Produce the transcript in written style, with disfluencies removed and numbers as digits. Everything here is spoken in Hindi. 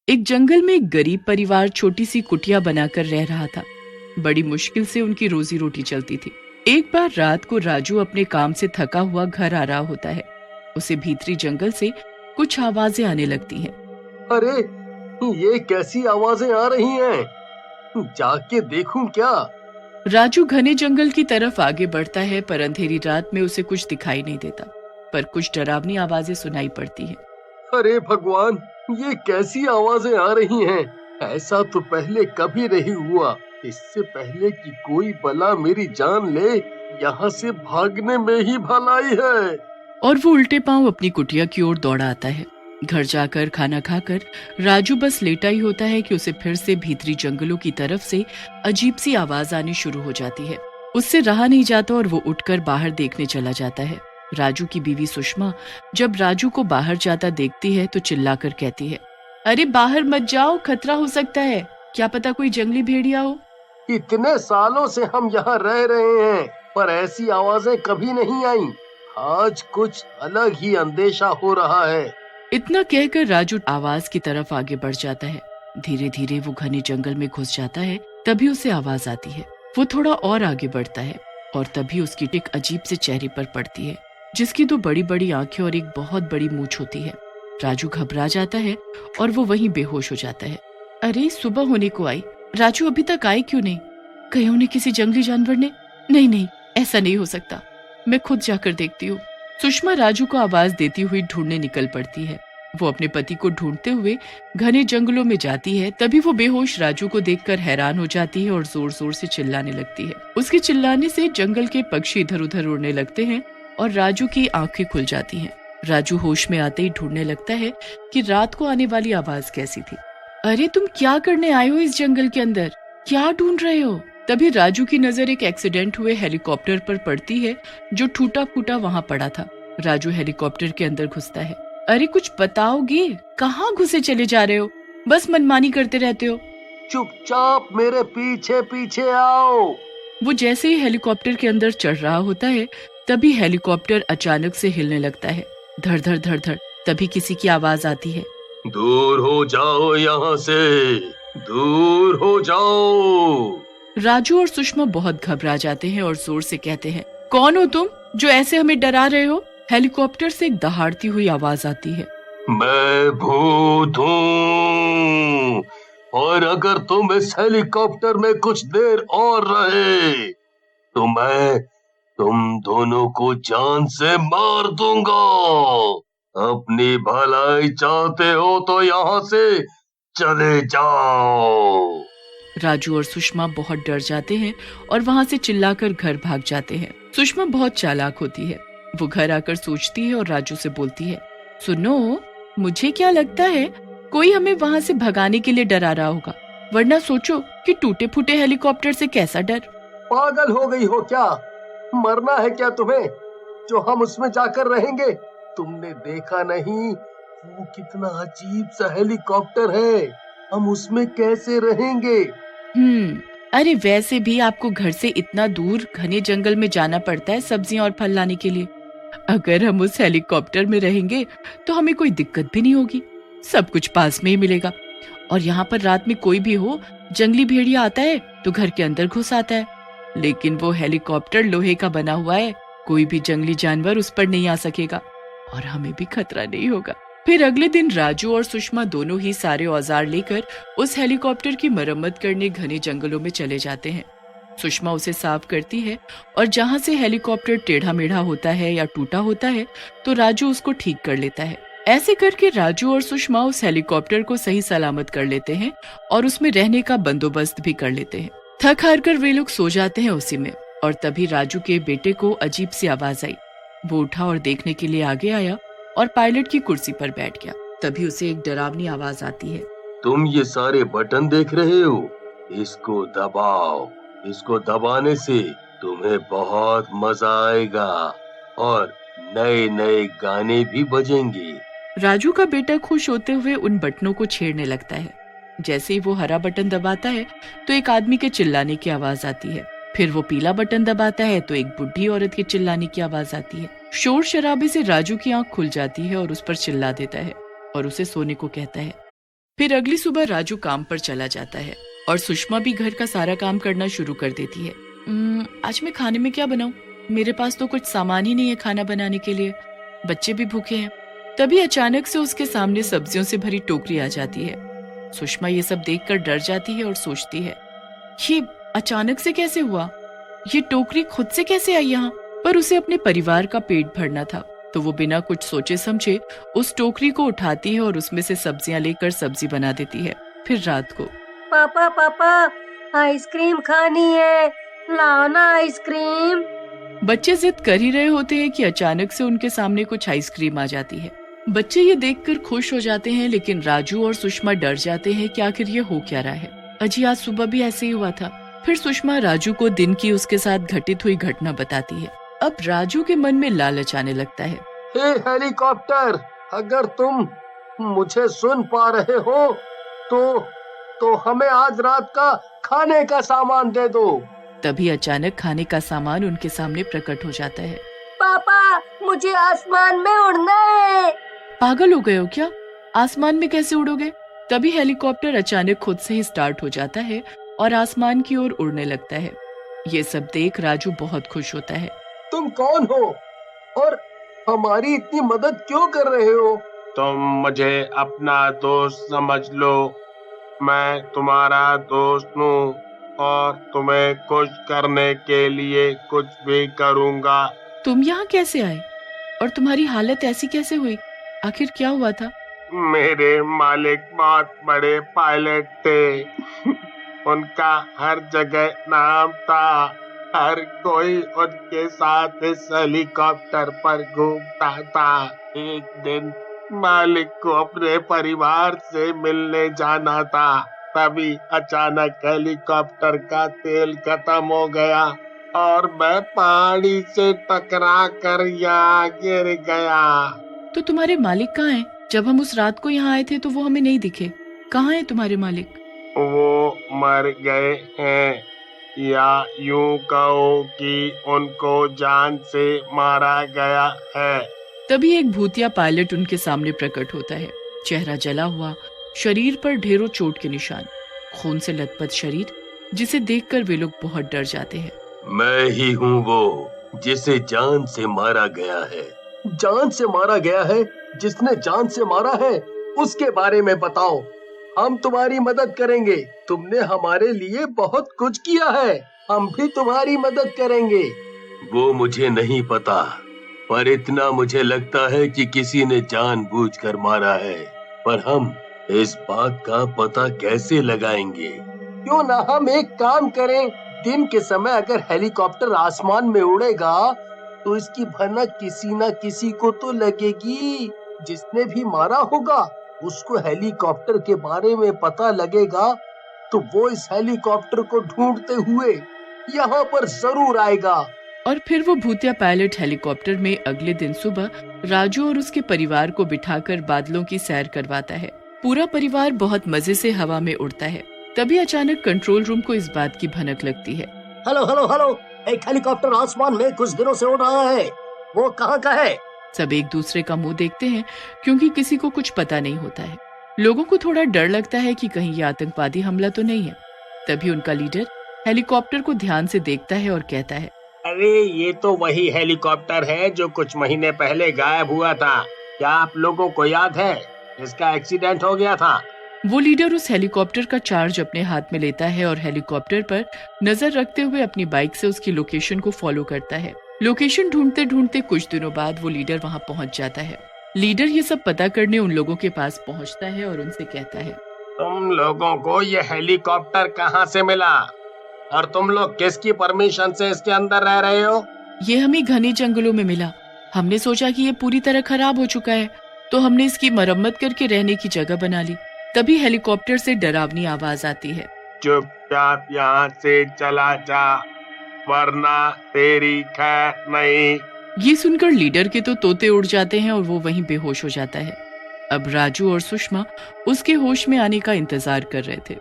एक जंगल में एक गरीब परिवार छोटी सी कुटिया बनाकर रह रहा था। बड़ी मुश्किल से उनकी रोजी रोटी चलती थी। एक बार रात को राजू अपने काम से थका हुआ घर आ रहा होता है। उसे भीतरी जंगल से कुछ आवाजें आने लगती हैं। अरे, ये कैसी आवाजें आ रही हैं? जाके देखूं क्या? राजू घने जंगल की तरफ आगे बढ़ता है, पर अंधेरी रात में उसे कुछ दिखाई नहीं देता, पर कुछ डरावनी आवाजें सुनाई पड़ती हैं। अरे भगवान, ये कैसी आवाजें आ रही हैं? ऐसा तो पहले कभी नहीं हुआ। इससे पहले कि कोई बला मेरी जान ले, यहाँ से भागने में ही भलाई है। और वो उल्टे पांव अपनी कुटिया की ओर दौड़ा आता है। घर जाकर खाना खाकर राजू बस लेटा ही होता है कि उसे फिर से भीतरी जंगलों की तरफ से अजीब सी आवाज आनी शुरू हो जाती है। उससे रहा नहीं जाता और वो उठकर बाहर देखने चला जाता है। राजू की बीवी सुषमा जब राजू को बाहर जाता देखती है तो चिल्लाकर कहती है, अरे बाहर मत जाओ, खतरा हो सकता है, क्या पता कोई जंगली भेड़िया हो। इतने सालों से हम यहाँ रह रहे हैं, पर ऐसी आवाजें कभी नहीं आई। आज कुछ अलग ही अंदेशा हो रहा है। इतना कहकर राजू आवाज की तरफ आगे बढ़ जाता है। धीरे धीरे वो घने जंगल में घुस जाता है। तभी उसे आवाज आती है। वो थोड़ा और आगे बढ़ता है और तभी उसकी एक अजीब से चेहरे पर पड़ती है, जिसकी दो बड़ी बड़ी आंखें और एक बहुत बड़ी मूंछ होती है। राजू घबरा जाता है और वो वहीं बेहोश हो जाता है। अरे सुबह होने को आई, राजू अभी तक आई क्यों नहीं? कहीं उन्हें किसी जंगली जानवर ने? नहीं, ऐसा नहीं हो सकता, मैं खुद जाकर देखती हूँ। सुषमा राजू को आवाज देती हुई ढूंढने निकल पड़ती है। वो अपने पति को ढूंढते हुए घने जंगलों में जाती है। तभी वो बेहोश राजू को देखकर हैरान हो जाती है और जोर जोर से चिल्लाने लगती है। उसके चिल्लाने से जंगल के पक्षी इधर उधर उड़ने लगते हैं और राजू की आंखें खुल जाती हैं। राजू होश में आते ही ढूंढने लगता है कि रात को आने वाली आवाज कैसी थी। अरे तुम क्या करने आए हो इस जंगल के अंदर? क्या ढूंढ रहे हो? तभी राजू की नजर एक एक्सीडेंट हुए हेलीकॉप्टर पर पड़ती है, जो टूटा फूटा वहाँ पड़ा था। राजू हेलीकॉप्टर के अंदर घुसता है। अरे कुछ बताओगे, कहाँ घुसे चले जा रहे हो? बस मनमानी करते रहते हो। चुपचाप मेरे पीछे पीछे आओ। वो जैसे ही हेलीकॉप्टर के अंदर चढ़ रहा होता है, तभी हेलीकॉप्टर अचानक से हिलने लगता है। धड़ धड़ धड़ धड़। तभी किसी की आवाज आती है, दूर हो जाओ यहाँ से, दूर हो जाओ। राजू और सुषमा बहुत घबरा जाते हैं और जोर से कहते हैं, कौन हो तुम जो ऐसे हमें डरा रहे हो? हेलीकॉप्टर से एक दहाड़ती हुई आवाज आती है, मैं भूत हूँ, और अगर तुम इस हेलीकॉप्टर में कुछ देर और रहे तो मैं तुम दोनों को जान से मार दूंगा। अपनी भलाई चाहते हो तो यहाँ से चले जाओ। राजू और सुषमा बहुत डर जाते हैं और वहाँ से चिल्लाकर घर भाग जाते हैं। सुषमा बहुत चालाक होती है। वो घर आकर सोचती है और राजू से बोलती है, सुनो, मुझे क्या लगता है कोई हमें वहाँ से भगाने के लिए डरा रहा होगा, वरना सोचो कि टूटे फूटे हेलीकॉप्टर से कैसा डर। पागल हो गई हो क्या? मरना है क्या तुम्हें, जो हम उसमें जाकर रहेंगे? तुमने देखा नहीं वो कितना अजीब सा हेलीकॉप्टर है, हम उसमें कैसे रहेंगे? अरे वैसे भी आपको घर से इतना दूर घने जंगल में जाना पड़ता है सब्जियां और फल लाने के लिए। अगर हम उस हेलीकॉप्टर में रहेंगे तो हमें कोई दिक्कत भी नहीं होगी, सब कुछ पास में ही मिलेगा। और यहाँ पर रात में कोई भी हो, जंगली भेड़िया आता है तो घर के अंदर घुस आता है, लेकिन वो हेलीकॉप्टर लोहे का बना हुआ है, कोई भी जंगली जानवर उस पर नहीं आ सकेगा और हमें भी खतरा नहीं होगा। फिर अगले दिन राजू और सुषमा दोनों ही सारे औजार लेकर उस हेलीकॉप्टर की मरम्मत करने घने जंगलों में चले जाते हैं। सुषमा उसे साफ करती है और जहाँ से हेलीकॉप्टर टेढ़ा मेढ़ा होता है या टूटा होता है तो राजू उसको ठीक कर लेता है। ऐसे करके राजू और सुषमा उस हेलीकॉप्टर को सही सलामत कर लेते हैं और उसमें रहने का बंदोबस्त भी कर लेते हैं। थक हार कर वे लोग सो जाते हैं उसी में। और तभी राजू के बेटे को अजीब सी आवाज आई। वो उठा और देखने के लिए आगे आया और पायलट की कुर्सी पर बैठ गया। तभी उसे एक डरावनी आवाज आती है, तुम ये सारे बटन देख रहे हो, इसको दबाओ। इसको दबाने से तुम्हें बहुत मजा आएगा और नए नए गाने भी बजेंगे। राजू का बेटा खुश होते हुए उन बटनों को छेड़ने लगता है। जैसे ही वो हरा बटन दबाता है तो एक आदमी के चिल्लाने की आवाज आती है। फिर वो पीला बटन दबाता है तो एक बुढ़ी औरत के चिल्लाने की आवाज आती है। शोर शराबे से राजू की आंख खुल जाती है और उस पर चिल्ला देता है और उसे सोने को कहता है। फिर अगली सुबह राजू काम पर चला जाता है और सुषमा भी घर का सारा काम करना शुरू कर देती है। आज मैं खाने में क्या बनाऊं? मेरे पास तो कुछ सामान ही नहीं है खाना बनाने के लिए, बच्चे भी भूखे हैं। तभी अचानक से उसके सामने सब्जियों से भरी टोकरी आ जाती है। सुषमा ये सब देखकर डर जाती है और सोचती है, ये अचानक से कैसे हुआ? ये टोकरी खुद से कैसे आई यहाँ? पर उसे अपने परिवार का पेट भरना था, तो वो बिना कुछ सोचे समझे उस टोकरी को उठाती है और उसमें से सब्जियां लेकर सब्जी बना देती है। फिर रात को, पापा पापा आइसक्रीम खानी है, लाओ ना आइसक्रीम। बच्चे जिद कर ही रहे होते हैं कि अचानक से उनके सामने कुछ आइसक्रीम आ जाती है। बच्चे ये देखकर खुश हो जाते हैं, लेकिन राजू और सुषमा डर जाते हैं कि आखिर ये हो क्या रहा है। अजी आज सुबह भी ऐसे ही हुआ था। फिर सुषमा राजू को दिन की उसके साथ घटित हुई घटना बताती है। अब राजू के मन में लालच आने लगता है। हे हेलीकॉप्टर, अगर तुम मुझे सुन पा रहे हो तो हमें आज रात का खाने का सामान दे दो। तभी अचानक खाने का सामान उनके सामने प्रकट हो जाता है। पापा मुझे आसमान में उड़ना है। पागल हो गए हो क्या? आसमान में कैसे उड़ोगे? तभी हेलीकॉप्टर अचानक खुद से ही स्टार्ट हो जाता है और आसमान की ओर उड़ने लगता है। ये सब देख राजू बहुत खुश होता है। तुम कौन हो और हमारी इतनी मदद क्यों कर रहे हो? तुम मुझे अपना दोस्त समझ लो। मैं तुम्हारा दोस्त हूँ और तुम्हें खुश करने के लिए कुछ भी करूँगा। तुम यहाँ कैसे आए और तुम्हारी हालत ऐसी कैसे हुई? आखिर क्या हुआ था? मेरे मालिक बहुत बड़े पायलट थे। उनका हर जगह नाम था। हर कोई उनके साथ इस हेलीकॉप्टर पर घूमता था। एक दिन मालिक को अपने परिवार से मिलने जाना था। तभी अचानक हेलीकॉप्टर का तेल खत्म हो गया और मैं पहाड़ी से टकरा कर यहाँ गिर गया। तो तुम्हारे मालिक कहाँ हैं? जब हम उस रात को यहाँ आए थे तो वो हमें नहीं दिखे। कहाँ हैं तुम्हारे मालिक? वो मर गए हैं, या यूं कहो कि उनको जान से मारा गया है। तभी एक भूतिया पायलट उनके सामने प्रकट होता है। चेहरा जला हुआ, शरीर पर ढेरों चोट के निशान, खून से लथपथ शरीर, जिसे देखकर वे लोग बहुत डर जाते हैं। मैं ही हूँ वो जिसे जान से मारा गया है। जान से मारा गया है? जिसने जान से मारा है उसके बारे में बताओ। हम तुम्हारी मदद करेंगे। तुमने हमारे लिए बहुत कुछ किया है, हम भी तुम्हारी मदद करेंगे। वो मुझे नहीं पता, पर इतना मुझे लगता है कि किसी ने जानबूझकर मारा है। पर हम इस बात का पता कैसे लगाएंगे? क्यों ना हम एक काम करें, दिन के समय अगर हेलीकॉप्टर आसमान में उड़ेगा तो इसकी भनक किसी न किसी को तो लगेगी। जिसने भी मारा होगा उसको हेलीकॉप्टर के बारे में पता लगेगा, तो वो इस हेलीकॉप्टर को ढूंढते हुए यहाँ पर जरूर आएगा। और फिर वो भूतिया पायलट हेलीकॉप्टर में अगले दिन सुबह राजू और उसके परिवार को बिठाकर बादलों की सैर करवाता है। पूरा परिवार बहुत मजे से हवा में उड़ता है। तभी अचानक कंट्रोल रूम को इस बात की भनक लगती है। हेलो हेलो हेलो, एक हेलीकॉप्टर आसमान में कुछ दिनों से उड़ रहा है, वो कहाँ का है? सब एक दूसरे का मुंह देखते हैं, क्योंकि किसी को कुछ पता नहीं होता है। लोगों को थोड़ा डर लगता है कि कहीं ये आतंकवादी हमला तो नहीं है। तभी उनका लीडर हेलीकॉप्टर को ध्यान से देखता है और कहता है, अरे ये तो वही हेलीकॉप्टर है जो कुछ महीने पहले गायब हुआ था। क्या आप लोगों को याद है? इसका एक्सीडेंट हो गया था। वो लीडर उस हेलीकॉप्टर का चार्ज अपने हाथ में लेता है और हेलीकॉप्टर पर नजर रखते हुए अपनी बाइक से उसकी लोकेशन को फॉलो करता है। लोकेशन ढूंढते ढूंढते कुछ दिनों बाद वो लीडर वहाँ पहुँच जाता है। लीडर ये सब पता करने उन लोगों के पास पहुँचता है और उनसे कहता है, तुम लोगों को ये हेलीकॉप्टर कहाँ से मिला और तुम लोग किसकी परमिशन से इसके अंदर रह रहे हो? ये हमें घने जंगलों में मिला। हमने सोचा कि ये पूरी तरह खराब हो चुका है, तो हमने इसकी मरम्मत करके रहने की जगह बना ली। तभी हेलीकॉप्टर से डरावनी आवाज आती है, चुपचाप यहाँ से चला जा, वरना तेरी खैर नहीं। ये सुनकर लीडर के तो तोते उड़ जाते हैं और वो वहीं बेहोश हो जाता है। अब राजू और सुषमा उसके होश में आने का इंतजार कर रहे थे।